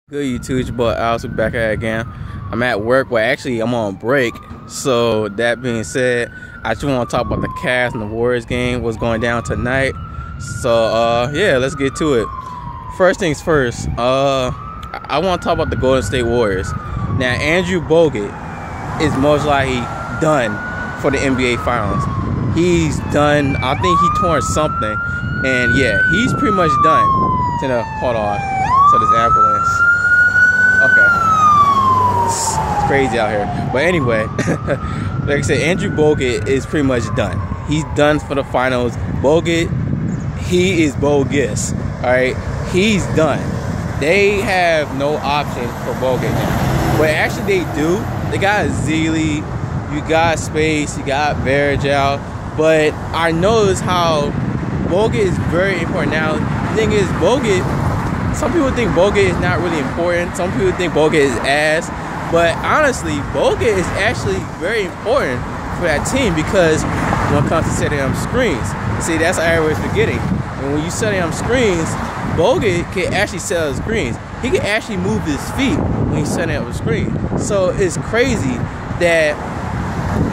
Good YouTube, it's your boy Alex, back at it again. I'm at work, well actually I'm on break. So that being said, I just want to talk about the Cavs and the Warriors game, what's going down tonight. So yeah, let's get to it. First things first, I want to talk about the Golden State Warriors. Now Andrew Bogut is most likely done for the NBA Finals. He's done, I think he torn something, and yeah, he's pretty much done. Hold on, so this ambulance. Okay, it's crazy out here. But anyway, like I said, Andrew Bogut is pretty much done. He's done for the finals. Bogut, he is bogus. All right, he's done. They have no option for Bogut now. But actually, they do. They got Zealy, you got Space, you got Vergel. But I notice how Bogut is very important now. The thing is, Bogut. Some people think Bogut is not really important. Some people think Bogut is ass. But honestly, Bogut is actually very important for that team because when it comes to setting up screens. See, that's what everybody's forgetting. And when you setting up screens, Bogut can actually set up screens. He can actually move his feet when he's setting up a screen. So it's crazy that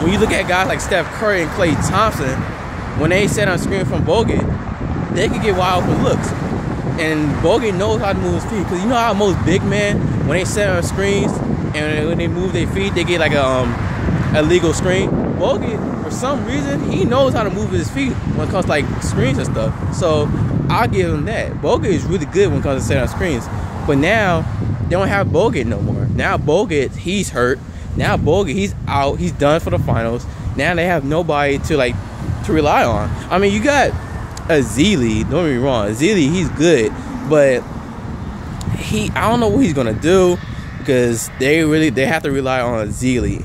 when you look at guys like Steph Curry and Klay Thompson, when they set up a screen from Bogut, they can get wide open looks. And Bogut knows how to move his feet, because you know how most big men, when they set on screens and when they move their feet, they get like a legal screen. Bogut, for some reason, he knows how to move his feet when it comes to like screens and stuff. So I'll give him that. Bogut is really good when it comes to setting on screens. But now they don't have Bogut no more. Now Bogut, he's hurt. Now Bogut, he's out. He's done for the finals. Now they have nobody to rely on. I mean, you got a Zealy, don't get me wrong. Zealy, he's good, but I don't know what he's gonna do, because they have to rely on Zealy,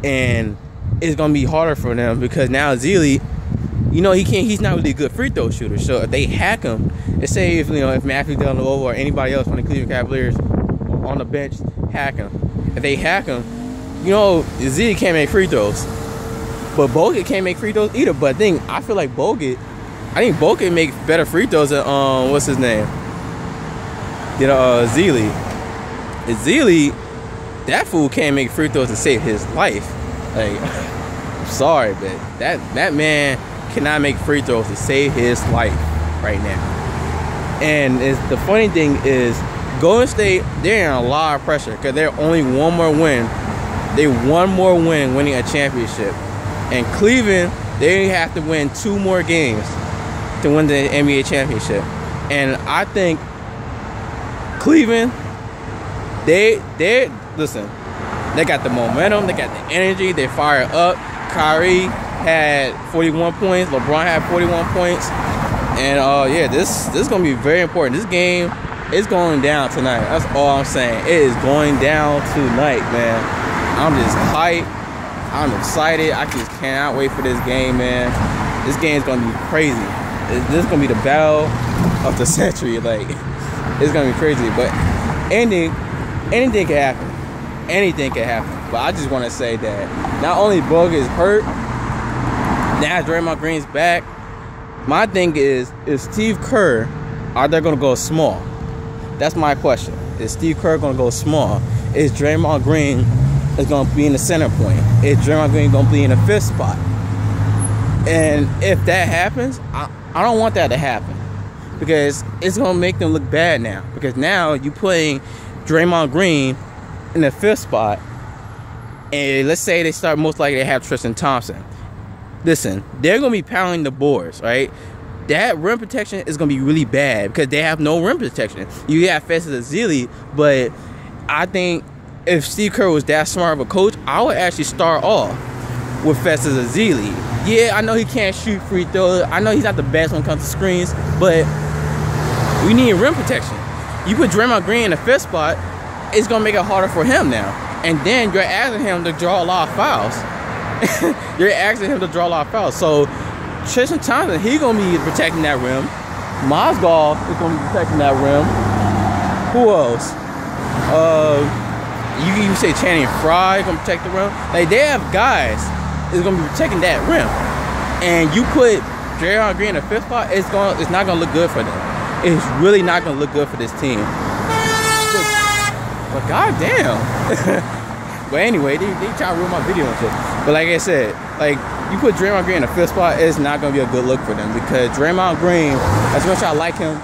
and it's gonna be harder for them because now Zealy, he's not really a good free throw shooter. So if they hack him, let's say if Matthew Dellavedova or anybody else from the Cleveland Cavaliers on the bench hack him, if they hack him, Zealy can't make free throws, but Bogut can't make free throws either. But I feel like Bogut make better free throws than what's his name? Zealy. Zealy, that fool can't make free throws to save his life. Like, I'm sorry, but that man cannot make free throws to save his life right now. And the funny thing is, Golden State, they're in a lot of pressure because they're only one more win. They one more win winning a championship. And Cleveland, they have to win 2 more games to win the NBA championship. And I think Cleveland, listen, they got the momentum, they got the energy, they fired up. Kyrie had 41 points, LeBron had 41 points. And yeah, this is gonna be very important. This game is going down tonight. That's all I'm saying. It is going down tonight, man. I'm just hyped. I'm excited. I just cannot wait for this game, man. This game is gonna be crazy. This is gonna be the battle of the century. Like, it's gonna be crazy. But anything can happen. Anything can happen. But I just want to say that not only Bogut is hurt, now Draymond Green's back. My thing is Steve Kerr, are they gonna go small? That's my question. Is Steve Kerr gonna go small? Is Draymond Green is gonna be in the center point? Is Draymond Green gonna be in the 5th spot? And if that happens, I don't want that to happen, because it's going to make them look bad now. Because now you're putting Draymond Green in the 5th spot, and let's say they start, most likely they have Tristan Thompson. Listen, they're going to be pounding the boards, right? That rim protection is going to be really bad because they have no rim protection. You have Festus Ezeli, but I think if Steve Kerr was that smart of a coach, I would actually start off with Festus Ezeli. Yeah, I know he can't shoot free throws. I know he's not the best when it comes to screens, but we need rim protection. You put Draymond Green in the 5th spot, it's going to make it harder for him now. And then you're asking him to draw a lot of fouls. You're asking him to draw a lot of fouls. So Tristan Thompson, he's going to be protecting that rim. Mozgov is going to be protecting that rim. Who else? You can even say Channing Frye going to protect the rim. Like, they have guys is going to be protecting that rim, and you put Draymond Green in the 5th spot, it's not going to look good for them. It's really not going to look good for this team. goddamn. But anyway, they try to ruin my video and shit. But like I said, like, you put Draymond Green in the 5th spot, it's not going to be a good look for them. Because Draymond Green, as much as I like him,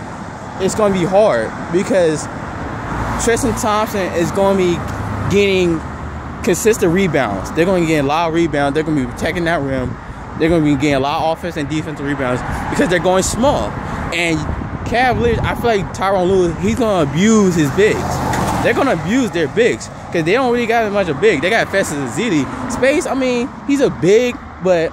it's going to be hard. Because Tristan Thompson is going to be getting consistent rebounds. They're going to get a lot of rebounds. They're going to be protecting that rim. They're going to be getting a lot of offense and defensive rebounds because they're going small. And Cavaliers, I feel like Tyronn Lue, he's going to abuse his bigs. They're going to abuse their bigs because they don't really got as much of big. They got Festus Ezeli. Space, I mean, he's a big, but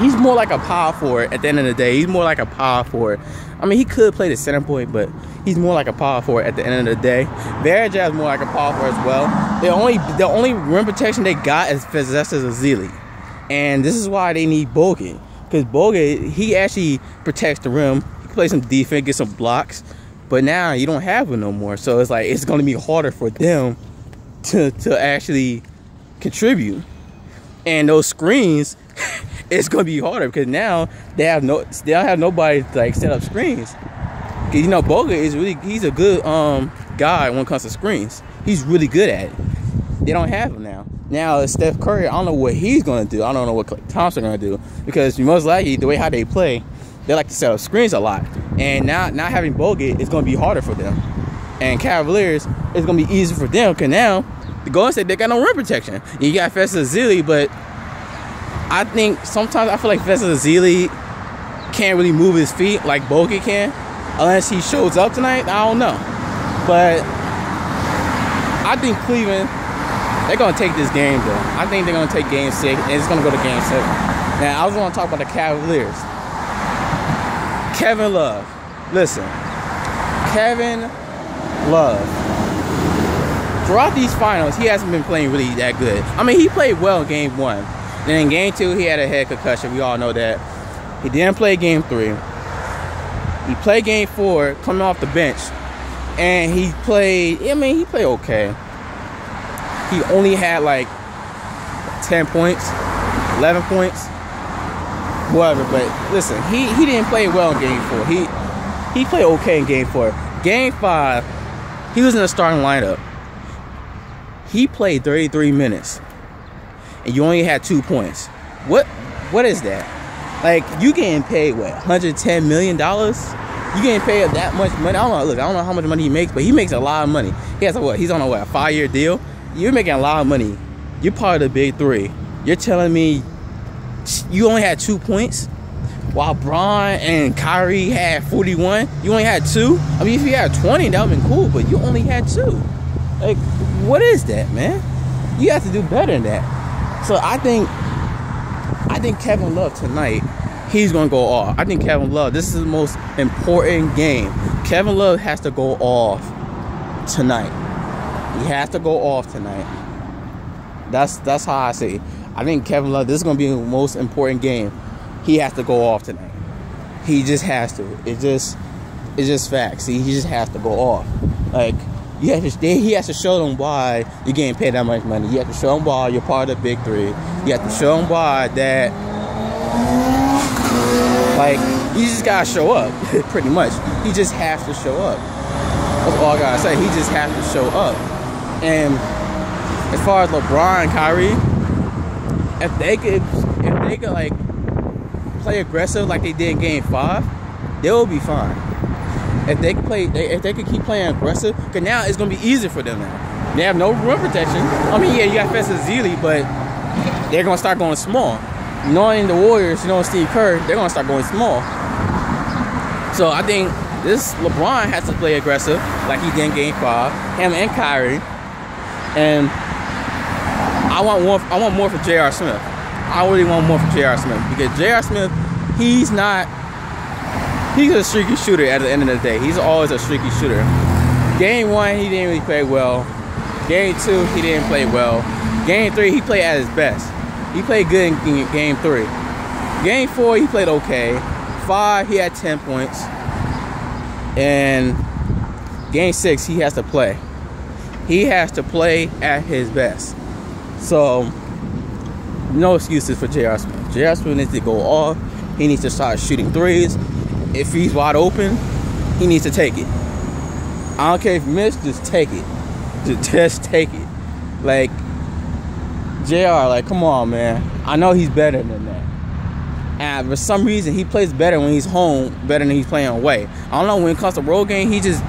he's more like a power forward at the end of the day. He's more like a power forward. I mean, he could play the center point, but he's more like a power forward at the end of the day. Varejao is more like a power forward as well. The only rim protection they got is Festus Ezeli. And this is why they need Bogut. Because Bogut, he actually protects the rim. He can play some defense, get some blocks. But now you don't have him no more. So it's like, it's going to be harder for them to actually contribute. And those screens, it's going to be harder because now they don't have nobody to like set up screens. Because, you know, Bogut is he's a good guy when it comes to screens. He's really good at it. They don't have him now. Now, Steph Curry, I don't know what he's going to do. I don't know what Klay Thompson going to do. Because most likely, the way how they play, they like to set up screens a lot. And now, not having Bogut is going to be harder for them. And Cavaliers, it's going to be easier for them. Because now, the Golden State, they got no rim protection. You got Festus Ezeli, but I think sometimes I feel like Festus Ezeli can't really move his feet like Bogut can. Unless he shows up tonight, I don't know. But I think Cleveland, they're going to take this game, though. I think they're going to take game 6, and it's going to go to game 7. Now, I was going to talk about the Cavaliers. Kevin Love. Listen. Kevin Love. Throughout these finals, he hasn't been playing really that good. I mean, he played well in game 1. Then in game 2, he had a head concussion. We all know that. He didn't play game 3. He played game 4, coming off the bench. And he played, he played okay. He only had like 10 points, 11 points, whatever. But listen, he didn't play well in game 4. He played okay in game 4. Game 5, he was in the starting lineup. He played 33 minutes. And you only had 2 points. What is that? Like, you getting paid, what, $110 million? You getting paid that much money? I don't know how much money he makes, but he makes a lot of money. He has he's on a 5-year deal? You're making a lot of money. You're part of the big 3. You're telling me you only had 2 points? While Bron and Kyrie had 41? You only had 2? I mean, if you had 20, that would have been cool, but you only had 2. Like, what is that, man? You have to do better than that. So I think Kevin Love tonight, he's going to go off. I think Kevin Love, this is the most important game. Kevin Love has to go off tonight. He has to go off tonight. That's how I see it. I think Kevin Love, this is going to be the most important game. He has to go off tonight. He just has to. It's just facts. He just has to go off. Like, he has to show them why you're getting paid that much money. You have to show them why you're part of the big 3. You have to show them why that, like, you just gotta show up. Pretty much. He just has to show up. That's all I gotta say. He just has to show up. And as far as LeBron and Kyrie, if they could like play aggressive like they did in game 5, they will be fine. If they could keep playing aggressive, because now it's gonna be easier for them now. They have no rim protection. I mean, yeah, you got Festus Ezeli, but they're gonna start going small. Knowing the Warriors, Steve Kerr, they're gonna start going small. So I think this LeBron has to play aggressive like he did in game 5. Him and Kyrie. And I want more for J.R. Smith. I really want more for J.R. Smith because J.R. Smith, he's a streaky shooter at the end of the day. He's always a streaky shooter. Game 1, he didn't really play well. Game 2, he didn't play well. Game 3, he played at his best. He played good in game 3. Game 4, he played okay. 5, he had 10 points. And game 6, he has to play. He has to play at his best. So, no excuses for J.R. Smith. J.R. Smith needs to go off. He needs to start shooting threes. If he's wide open, he needs to take it. I don't care if he missed, just take it. Just take it. Like, JR, like, come on, man. I know he's better than that. And for some reason, he plays better when he's home, better than he's playing away. I don't know, when it comes to road game, he just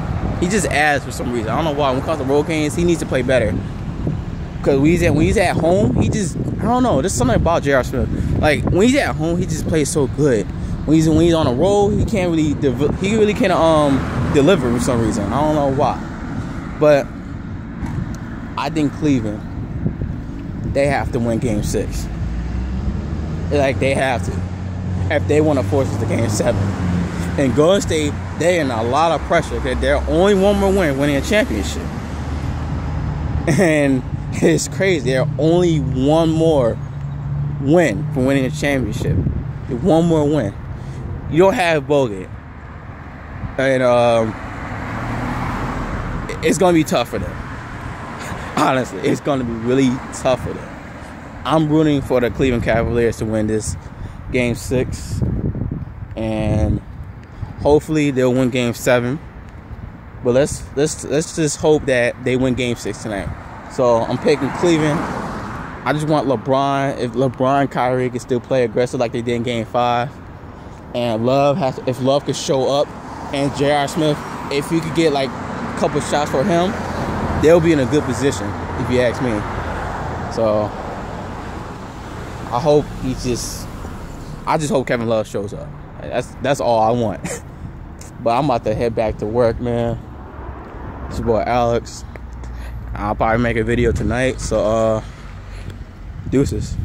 adds for some reason. I don't know why. When it comes to road games, he needs to play better. Because when he's at home, I don't know. There's something about J.R. Smith. Like, when he's at home, he just plays so good. When he's on the road, he really can't deliver for some reason. I don't know why. But I think Cleveland, they have to win Game 6. Like, they have to. If they want to force us to Game 7. And Golden State, they're in a lot of pressure because they're only one more win winning a championship. And it's crazy. They're only one more win for winning a championship. One more win. You don't have Bogut. And it's going to be tough for them. Honestly, it's going to be really tough for them. I'm rooting for the Cleveland Cavaliers to win this Game 6. And hopefully they'll win Game 7. But let's just hope that they win Game 6 tonight. So I'm picking Cleveland. I just want LeBron. If LeBron and Kyrie can still play aggressive like they did in Game 5, and if Love could show up, and J.R. Smith, if you could get like a couple shots for him, they'll be in a good position, if you ask me. So I just hope Kevin Love shows up. That's all I want. But I'm about to head back to work, man. It's your boy Alex. I'll probably make a video tonight, so deuces.